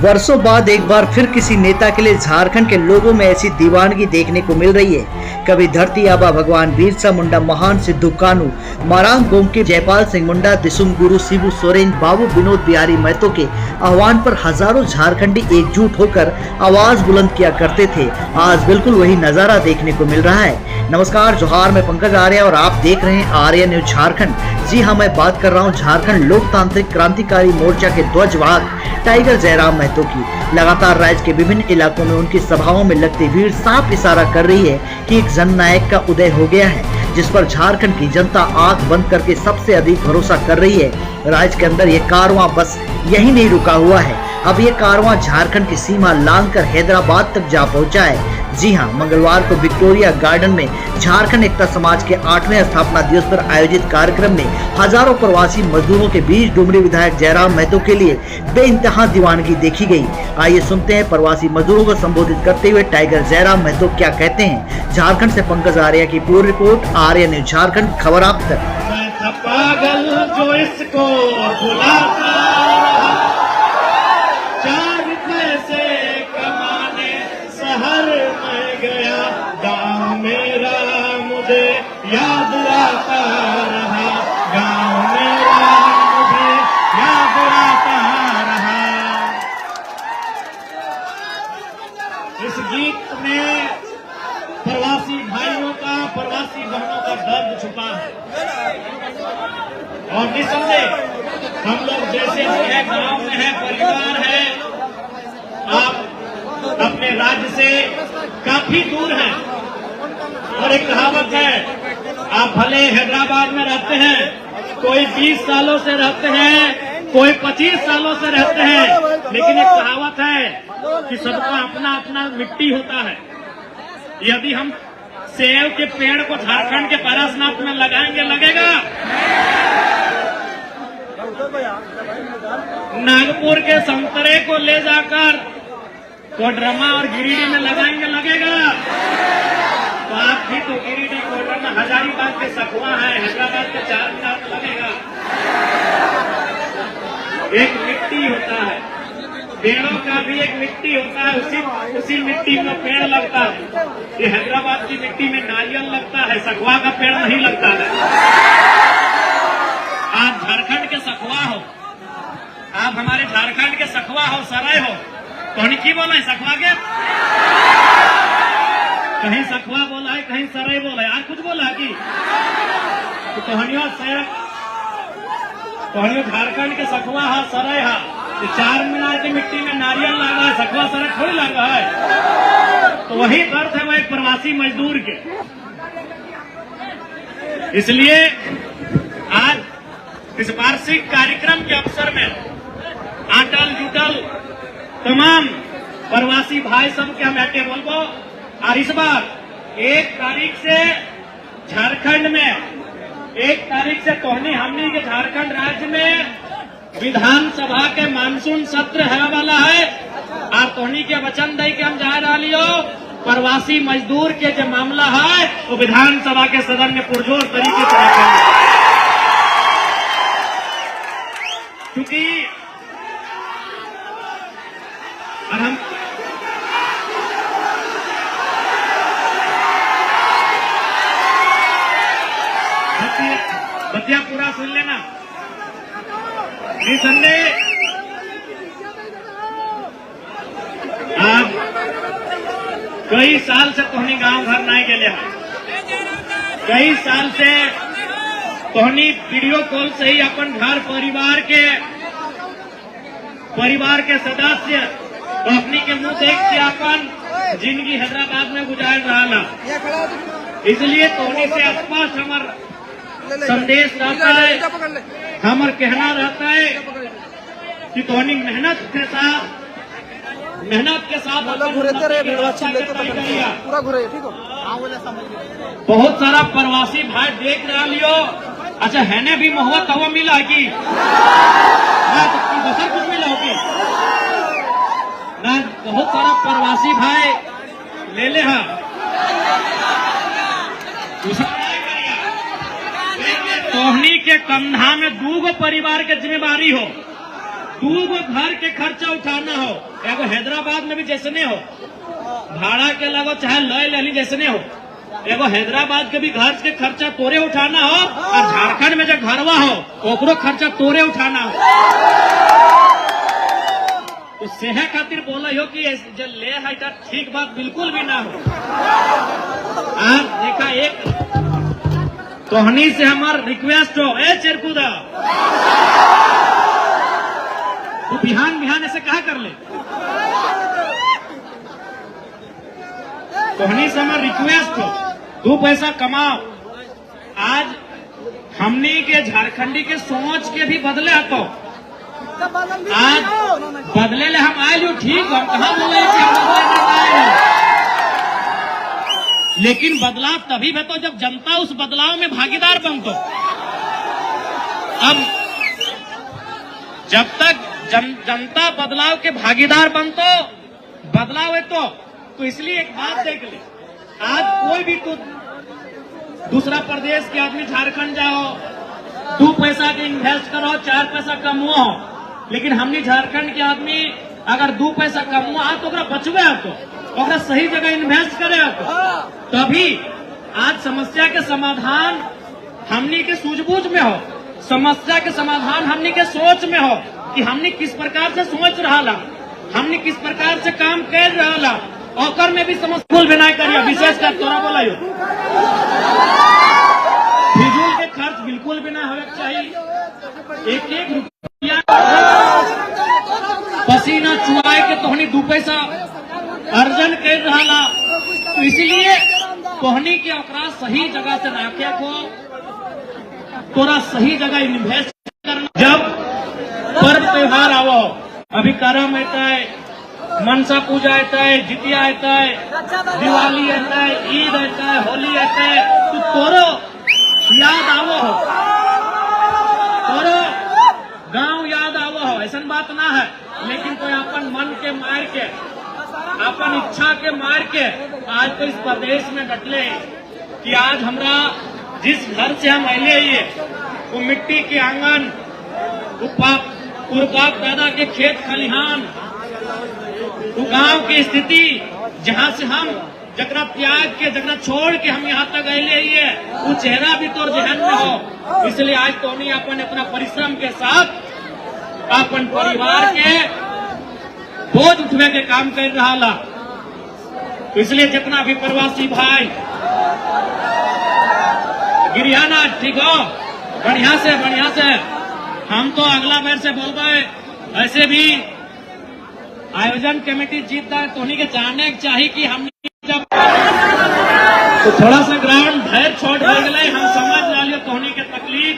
वर्षों बाद एक बार फिर किसी नेता के लिए झारखंड के लोगों में ऐसी दीवानगी देखने को मिल रही है। कभी धरती आबा भगवान बिरसा मुंडा, महान सिद्धू कानू, मारांग गोमके, जयपाल सिंह मुंडा, दिसुम गुरु, शिबू सोरेन, बाबू विनोद बिहारी महतो के आह्वान पर हजारों झारखंडी एकजुट होकर आवाज बुलंद किया करते थे। आज बिल्कुल वही नजारा देखने को मिल रहा है। नमस्कार, जोहार, मैं पंकज आर्य और आप देख रहे हैं आर्य न्यूज झारखंड। जी हाँ, मैं बात कर रहा हूँ झारखंड लोकतांत्रिक क्रांतिकारी मोर्चा के ध्वजवाहक टाइगर जयराम महतो की। लगातार राज्य के विभिन्न इलाकों में उनकी सभाओं में लगती भीड़ साफ इशारा कर रही है कि एक जननायक का उदय हो गया है, जिस पर झारखंड की जनता आंख बंद करके सबसे अधिक भरोसा कर रही है। राज्य के अंदर ये कारवां बस यही नहीं रुका हुआ है, अब ये कारवां झारखंड की सीमा लांघकर हैदराबाद तक जा पहुंचा है। जी हां, मंगलवार को विक्टोरिया गार्डन में झारखंड एकता समाज के 8वें स्थापना दिवस पर आयोजित कार्यक्रम में हजारों प्रवासी मजदूरों के बीच डुमरी विधायक जयराम महतो के लिए बेइंतहा दीवानगी देखी गई। आइए सुनते हैं प्रवासी मजदूरों को संबोधित करते हुए टाइगर जयराम महतो क्या कहते हैं। झारखंड से पंकज आर्य की पूरी रिपोर्ट, आर्य न्यूज झारखंड, खबर आप तक। पागल जो इसको बुलाता शहर में गया, गाँव मेरा मुझे याद आता रहा, गाँव मेरा मुझे याद आता रहा। इस गीत में प्रवासी भाइयों का, प्रवासी बहनों का दर्द छुपा है और निसंदेह हम लोग जैसे है, गाँव में है, परिवार है, आप अपने राज्य से काफी दूर हैं। और एक कहावत है, आप भले हैदराबाद में रहते हैं, कोई 20 सालों से रहते हैं, कोई 25 सालों से रहते हैं, लेकिन एक कहावत है कि सबका अपना अपना मिट्टी होता है। यदि हम सेब के पेड़ को झारखंड के पारसनाथ में लगाएंगे, लगेगा? नागपुर के संतरे को ले जाकर कोडरमा और गिरिडीह में लगाएंगे, लगेगा? तो आप भी तो गिरिडीह, कोडरमा, हजारीबाग के सखुआ है, हैदराबाद के चारमीनार में लगेगा। एक मिट्टी होता है, पेड़ों का भी एक मिट्टी होता है, उसी मिट्टी में पेड़ लगता है। ये हैदराबाद की मिट्टी में नारियल लगता है, सखुआ का पेड़ नहीं लगता है। आप झारखंड के सखुआ हो, आप हमारे झारखंड के सखुआ हो, सराय हो, कहीं की बोला है सखुआ के? कहीं सखुआ बोला है, कहीं सराय बोला है, आज कुछ बोला कि तो कहानियों झारखंड के सखुआ है, सराय है। चारमीनार की मिट्टी में नारियल लगा है, सखुआ सराय थोड़ी लगा है। तो वही दर्द है वो एक प्रवासी मजदूर के। इसलिए आज इस वार्षिक कार्यक्रम के अवसर में अटल जुटल तमाम प्रवासी भाई सब के हम ऐसे बोलबो। और इस बार 1 तारीख से झारखंड में, 1 तारीख से तोहनी हमनी के झारखंड राज्य में विधानसभा के मानसून सत्र है वाला है। और तोहनी के वचन दे के हम जा रहा लियो, प्रवासी मजदूर के जो मामला है वो विधानसभा के सदन में पुरजोर तरीके से रखेंगे। क्योंकि और हम बतिया पूरा सुन लेना। निसंदेह आज कई साल से तोहनी गांव घर नहीं गेले हैं, कई साल से तोहनी वीडियो कॉल से ही अपन घर परिवार के सदस्य अपनी के मुंह देख के अपन जिंदगी हैदराबाद में गुजार रहा। इसलिए तोहनी से स्पष्ट हमार संदेश रहता है, हमार कहना रहता है कि तोहनी मेहनत के साथ बहुत सारा प्रवासी भाई देख रहा लियो। अच्छा, हैने भी मोहब्बत हवा मिला कि बसर कुछ मिला होगी ना? बहुत सारा प्रवासी भाई ले ले हा तोहनी के कंधा में 2 परिवार के जिम्मेवारी हो, 2 घर के खर्चा उठाना हो, एगो हैदराबाद में भी जैसने हो भाड़ा के लगो चाहे लय लहली जैसने हो, एगो हैदराबाद के भी घर के खर्चा तोरे उठाना हो और झारखंड में जो घरवा हो ओकरो खर्चा तोरे उठाना हो। तो सेहे खातिर बोला हो कि जो ले है ठीक बात बिल्कुल भी ना हो। आज देखा एक तोहनी से हमार रिक्वेस्ट हो, ए चिरकुदा तू बिहान बिहान ऐसे कहा कर ले, तोहनी से हमार रिक्वेस्ट हो, तू पैसा कमाओ। आज हमनी के झारखंडी के सोच के भी बदले आतो, आज बदले ले हम आए जो ठीक हम कहा बोले कि हम आए, लेकिन बदलाव तभी बतो जब जनता उस बदलाव में भागीदार बनतो। अब जब तक जनता बदलाव के भागीदार बनतो बदलाव है तो इसलिए एक बात देख ले, आज कोई भी तू दूसरा प्रदेश के आदमी झारखंड जाओ, 2 पैसा के इन्वेस्ट करो, 4 पैसा कमुओ, लेकिन हमने झारखंड के आदमी अगर 2 पैसा कमुआ तो बचवे तो सही जगह इन्वेस्ट करे तो तभी आज समस्या के समाधान हमनी के सूझबूझ में हो, समस्या के समाधान हमनी के सोच में हो कि हमनी किस प्रकार से सोच रहा, हमनी किस प्रकार से काम कर रहा, और में भी समस्या भी ना करिए। विशेषकर तोरा बोला फिजूल के खर्च बिल्कुल भी ना होना चाहिए। एक रुपया पसीना चुराए के तोहनी 2 पैसा अर्जन कर रहा, तो इसीलिए तोहनी के ओकरा सही जगह से रखे को, तोरा सही जगह इन्वेस्ट करना। जब पर्व त्योहार आवो, अभी करम आता है, मनसा पूजा आता है, जितिया आता है, दिवाली आता है, ईद आता है, होली आता है, तो तोरो याद आवो हो, तोरो गांव याद आवो हो, ऐसा बात ना है। लेकिन कोई अपन मन के मार के, अपन इच्छा के मार के आज तो इस प्रदेश में डटले कि आज हमरा जिस घर से हम अले ये वो मिट्टी के आंगन, उर्वरक पैदा के खेत खलिहान, वो गांव की स्थिति जहां से हम जकरा त्याग के जकरा छोड़ के हम यहाँ तक अले ये वो चेहरा भी तोर जहन में हो। इसलिए आज तो नहीं अपन अपना परिश्रम के साथ अपन परिवार के बोझ उठवे के काम कर रहा। तो इसलिए जितना भी प्रवासी भाई गिरियाना ठीक हो, बढ़िया से हम तो अगला बार से बोलबे, ऐसे भी आयोजन कमेटी जीतता है तो उन्हीं के जानने चाहिए कि हम जब तो थोड़ा सा ग्राउंड ढेर छोट हो गए, हम समझ लियो तोहनी के तकलीफ,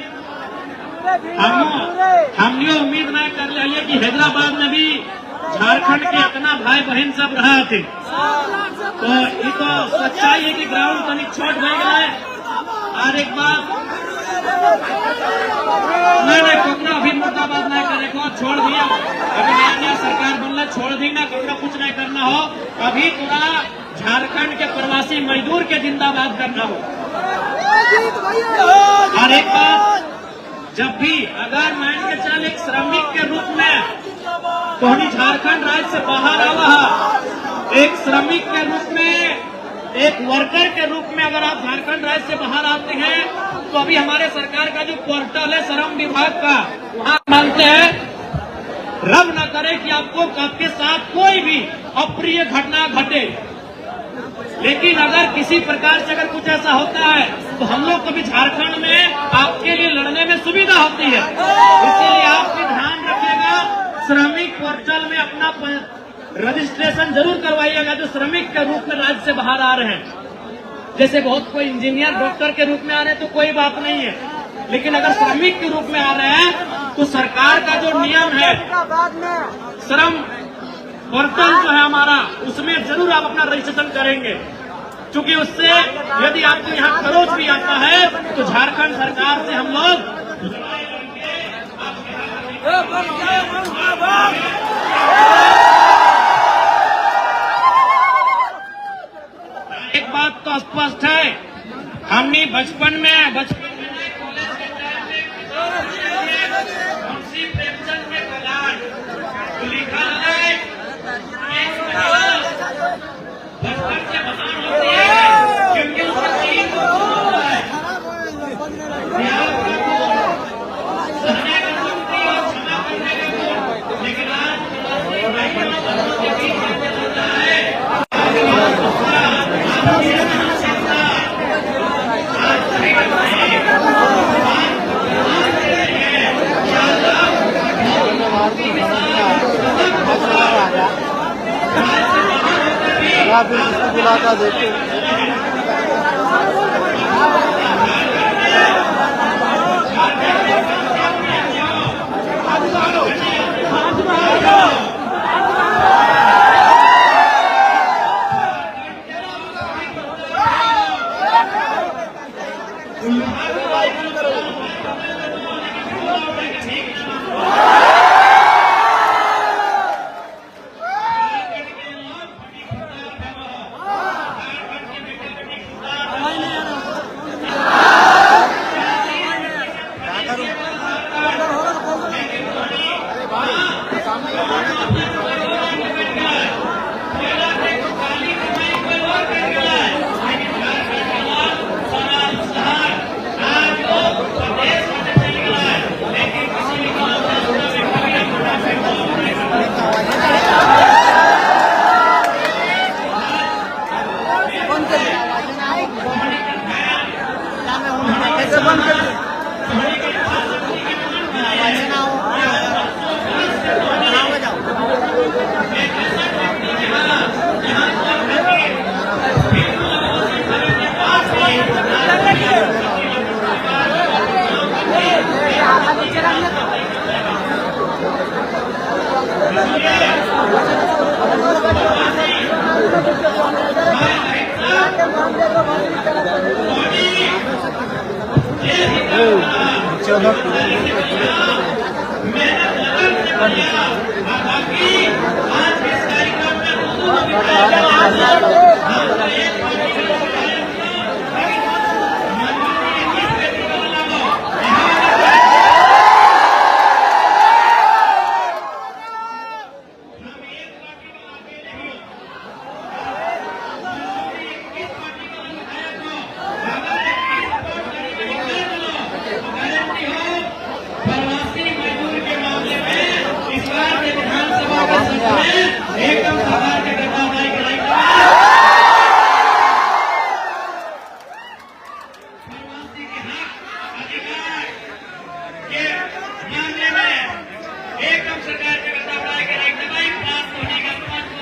हमने उम्मीद नहीं कर लिया कि हैदराबाद में भी झारखंड के इतना भाई बहन सब रहा थे। तो ये तो सच्चाई है कि ग्राउंड तनिक छोट हो गए। और एक बात नहीं कोकरा अभी मुर्दाबाद नहीं करे को छोड़ दिया, अभी नया सरकार बनला छोड़ दी ना, कोकरा कुछ नहीं करना हो, अभी पूरा झारखंड के प्रवासी मजदूर के जिंदाबाद करना हो। और एक बात, जब भी अगर मान के चल एक श्रमिक के रूप में तो हम झारखंड राज्य से बाहर आवा, एक श्रमिक के रूप में, एक वर्कर के रूप में अगर आप झारखंड राज्य से बाहर आते हैं तो अभी हमारे सरकार का जो पोर्टल है श्रम विभाग का, वहाँ मानते हैं रब न करे कि आपके साथ कोई भी अप्रिय घटना घटे, लेकिन अगर किसी प्रकार से अगर कुछ ऐसा होता है तो हम लोग कभी झारखंड में आपके लिए लड़ने में सुविधा होती है। इसीलिए आप भी ध्यान रखिएगा, श्रमिक पोर्टल में अपना रजिस्ट्रेशन जरूर करवाइएगा जो श्रमिक के रूप में राज्य से बाहर आ रहे हैं। जैसे बहुत कोई इंजीनियर डॉक्टर के रूप में आ रहे हैं तो कोई बात नहीं है, लेकिन अगर श्रमिक के रूप में आ रहे हैं तो सरकार का जो नियम है श्रम पोर्टल जो है हमारा, उसमें जरूर आप अपना रजिस्ट्रेशन करेंगे, क्योंकि उससे यदि आपको यहाँ खरोच भी आता है तो झारखंड सरकार से हम लोग एक बात तो स्पष्ट है, हमने बचपन में कॉलेज के टाइम में मुंशी प्रेमचंद के कलान लिखा है बचपन से महान होती है क्योंकि उसका तीन गुण है, त्याग का गुण, सहने का शक्ति और क्षमा करने का गुण। लेकिन आज भाइयों बहनों के बीच में चल रहा है फिर किसको बुलाता देखते एकदम सरकार के गद्दारी करेगा। प्रवासी के हक अधिकार के मामले में एकदम सरकार के गद्दारी करेगा। भाई प्राप्त होने का पास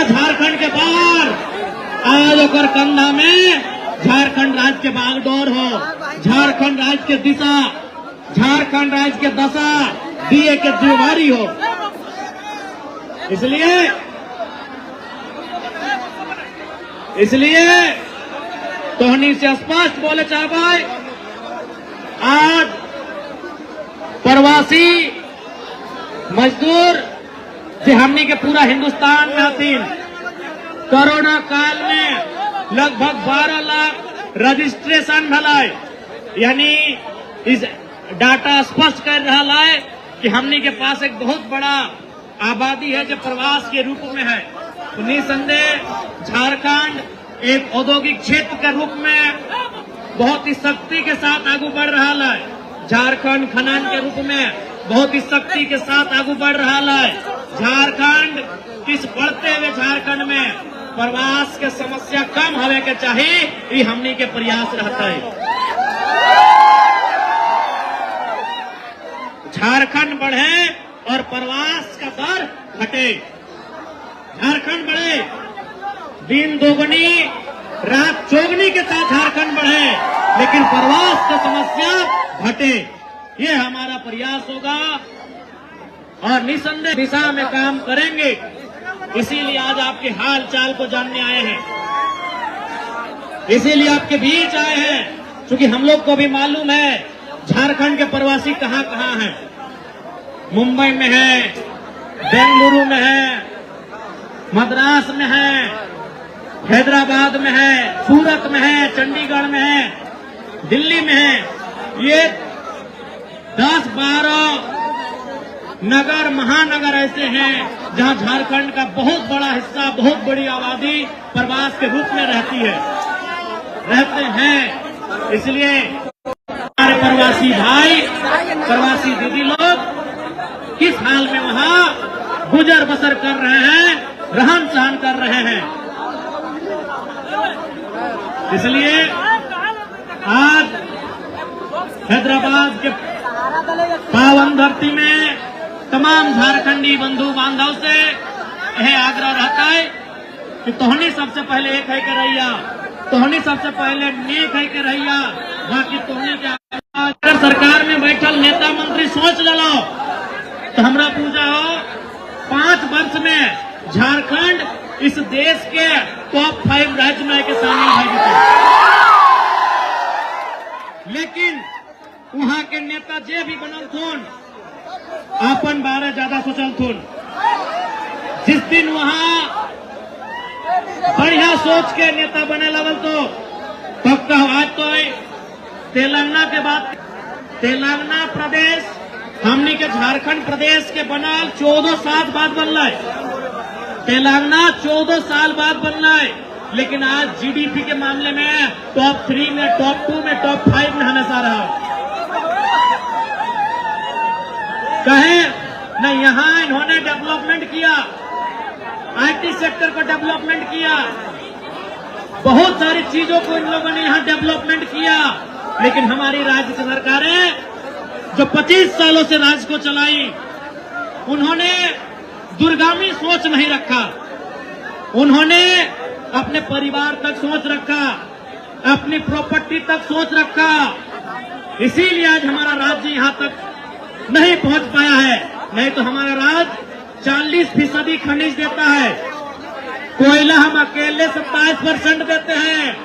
झारखंड के बाहर आज ओकर कंधा में झारखंड राज्य के बागडोर हो, झारखंड राज्य के दिशा, झारखंड राज्य के दशा दिए के जिम्मेवारी हो। इसलिए तोहनी से स्पष्ट बोले चाहे आज प्रवासी मजदूर जो हमनी के पूरा हिंदुस्तान में हतीन, कोरोना काल में लगभग 12 लाख रजिस्ट्रेशन भलाए, यानी इस डाटा स्पष्ट कर रहा है कि हमनी के पास एक बहुत बड़ा आबादी है जो प्रवास के रूप में है। तो निसंदेह झारखंड एक औद्योगिक क्षेत्र के रूप में बहुत ही शक्ति के साथ आगे बढ़ रहा है। झारखंड खनन के रूप में बहुत ही शक्ति के साथ आगे बढ़ रहा है। झारखंड इस बढ़ते हुए झारखंड में प्रवास के समस्या कम होने के चाहिए, ये हमनी के प्रयास रहता है। झारखंड बढ़े और प्रवास का दर घटे। झारखंड बढ़े, दिन दोगुनी रात चौगुनी के साथ झारखंड बढ़े, लेकिन प्रवास की समस्या घटे। ये हमारा प्रयास होगा और निसंदेह दिशा में काम करेंगे। इसीलिए आज आपके हाल चाल को जानने आए हैं, इसीलिए आपके बीच आए हैं, क्योंकि हम लोग को भी मालूम है झारखंड के प्रवासी कहाँ कहाँ हैं। मुंबई में है, बेंगलुरु में है, मद्रास में है, हैदराबाद में है, सूरत में है, चंडीगढ़ में है, दिल्ली में है। ये 10-12 नगर महानगर ऐसे हैं जहां झारखंड का बहुत बड़ा हिस्सा, बहुत बड़ी आबादी प्रवास के रूप में रहते हैं। इसलिए हमारे प्रवासी भाई, प्रवासी दीदी लोग किस हाल में वहां गुजर बसर कर रहे हैं, रहन सहन कर रहे हैं। इसलिए आज हैदराबाद के पावन धरती में तमाम झारखंडी बंधु बांधव से यह आग्रह रहता है कि तोहनी सबसे पहले एक है के रहिया, तोहनी सबसे पहले नेक है के रहिया, बाकी तोहनी के अगर सरकार में बैठल नेता मंत्री सोच लो तो हमरा पूजा हो 5 वर्ष में झारखंड इस देश के टॉप 5 राज्य में के शामिल है। लेकिन वहां के नेता जे भी बनल थोन अपन बारे ज्यादा सोचल थोन। जिस दिन वहां बढ़िया सोच के नेता बने लगल तो पक्का आज तो तेलंगाना के बाद तेलंगाना प्रदेश हमने के झारखंड प्रदेश के बनल 14 साल बाद बनल है। तेलंगाना 14 साल बाद बनल है, लेकिन आज जीडीपी के मामले में टॉप 3 में, टॉप 2 में, टॉप 5 में हमेशा रहा। कहे न यहाँ इन्होंने डेवलपमेंट किया, आईटी सेक्टर को डेवलपमेंट किया, बहुत सारी चीजों को इन लोगों ने यहाँ डेवलपमेंट किया, लेकिन हमारी राज्य की सरकारें जो 25 सालों से राज्य को चलाई, उन्होंने दूरगामी सोच नहीं रखा। उन्होंने अपने परिवार तक सोच रखा, अपनी प्रॉपर्टी तक सोच रखा। इसीलिए आज हमारा राज्य यहाँ तक नहीं पहुंच पाया है। नहीं तो हमारा राज्य 40% खनिज देता है, कोयला हम अकेले 27% देते हैं।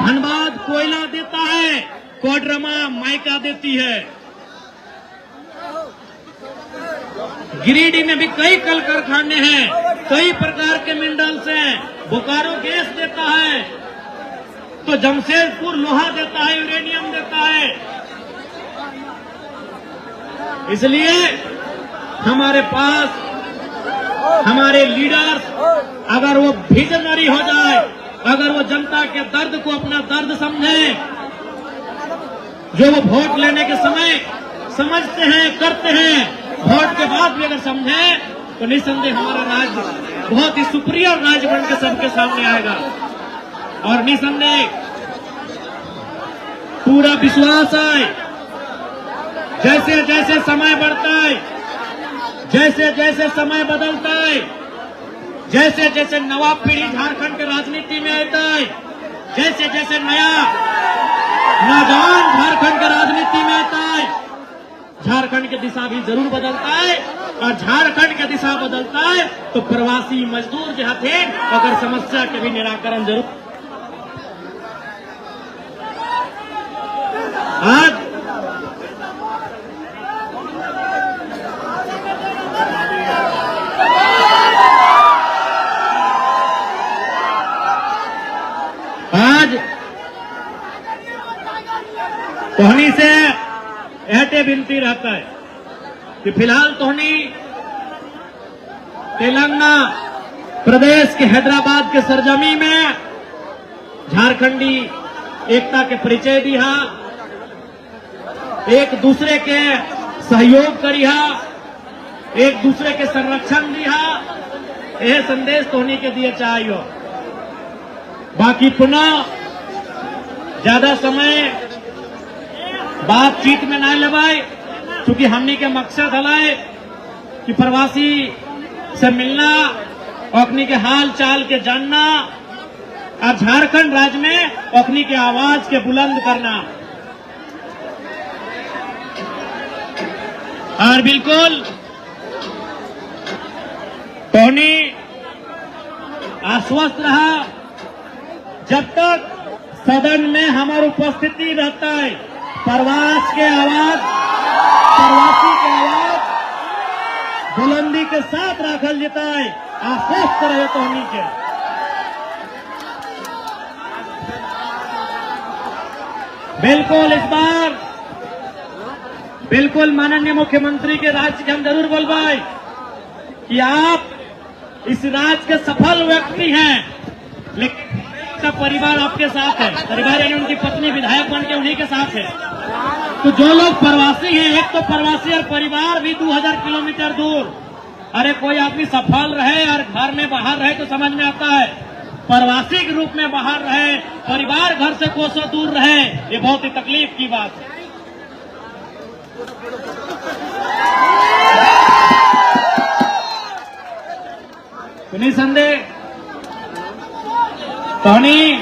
धनबाद कोयला देता है, कोडरमा माइका देती है। गिरिडीह में भी कई कल कारखाने हैं, कई प्रकार के मिनरल्स हैं। बोकारो गैस देता है, तो जमशेदपुर लोहा देता है, यूरेनियम देता है। इसलिए हमारे पास हमारे लीडर्स अगर वो विजनरी हो जाए, अगर वो जनता के दर्द को अपना दर्द समझे, जो वो वोट लेने के समय समझते हैं, करते हैं, वोट के बाद भी अगर समझे, तो निसंदेह हमारा राज्य बहुत ही सुप्रियर राज्य बनकर सबके सामने आएगा। और निसंदेह पूरा विश्वास है, जैसे जैसे समय बढ़ता है, जैसे जैसे समय बदलता है, जैसे जैसे नवा पीढ़ी झारखंड के राजनीति में आता है, जैसे जैसे नया नौजवान झारखंड के राजनीति में आता है, झारखंड की दिशा भी जरूर बदलता है। और झारखंड की दिशा बदलता है तो प्रवासी मजदूर जो थे अगर समस्या के भी निराकरण जरूर। आज तोहनी से ऐटे विनती रहता है कि फिलहाल तोहनी तेलंगाना प्रदेश के हैदराबाद के सरजमी में झारखंडी एकता के परिचय दिया, एक दूसरे के सहयोग करिया, एक दूसरे के संरक्षण दिया। यह संदेश तोहनी के दिए चाहिए। बाकी पुनः ज्यादा समय बातचीत में ना लेवाए, क्योंकि हमनी के मकसद हलाए कि प्रवासी से मिलना, ओखनी के हाल चाल के जानना, और झारखंड राज्य में ओखनी के आवाज के बुलंद करना। और बिल्कुल टोनी आश्वस्त रहा, जब तक सदन में हमारी उपस्थिति रहता है, प्रवासी के आवाज बुलंदी के साथ रखल जाता है। आश्वस्त रहे टोनी के। बिल्कुल इस बार बिल्कुल माननीय मुख्यमंत्री के राज्य के हम जरूर बोलवाए कि आप इस राज्य के सफल व्यक्ति हैं, लेकिन का परिवार आपके साथ है। परिवार यानी उनकी पत्नी विधायक बन के उन्हीं के साथ है। तो जो लोग प्रवासी हैं, एक तो प्रवासी और परिवार भी 2000 किलोमीटर दूर। अरे कोई आदमी सफल रहे और घर में बाहर रहे तो समझ में आता है, प्रवासी के रूप में बाहर रहे, परिवार घर से कोसों दूर रहे, ये बहुत ही तकलीफ की बात है। तो निसंदेह टोनी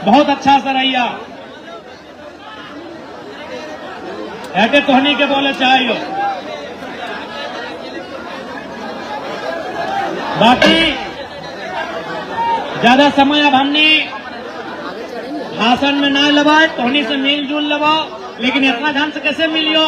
बहुत अच्छा सा रहिया। ऐसे टोनी के बोले चाहिए। बाकी ज्यादा समय अब हमने भाषण में ना लगाए, टोनी से मिलजुल लगाओ, लेकिन इतना ढंग से कैसे मिलियो।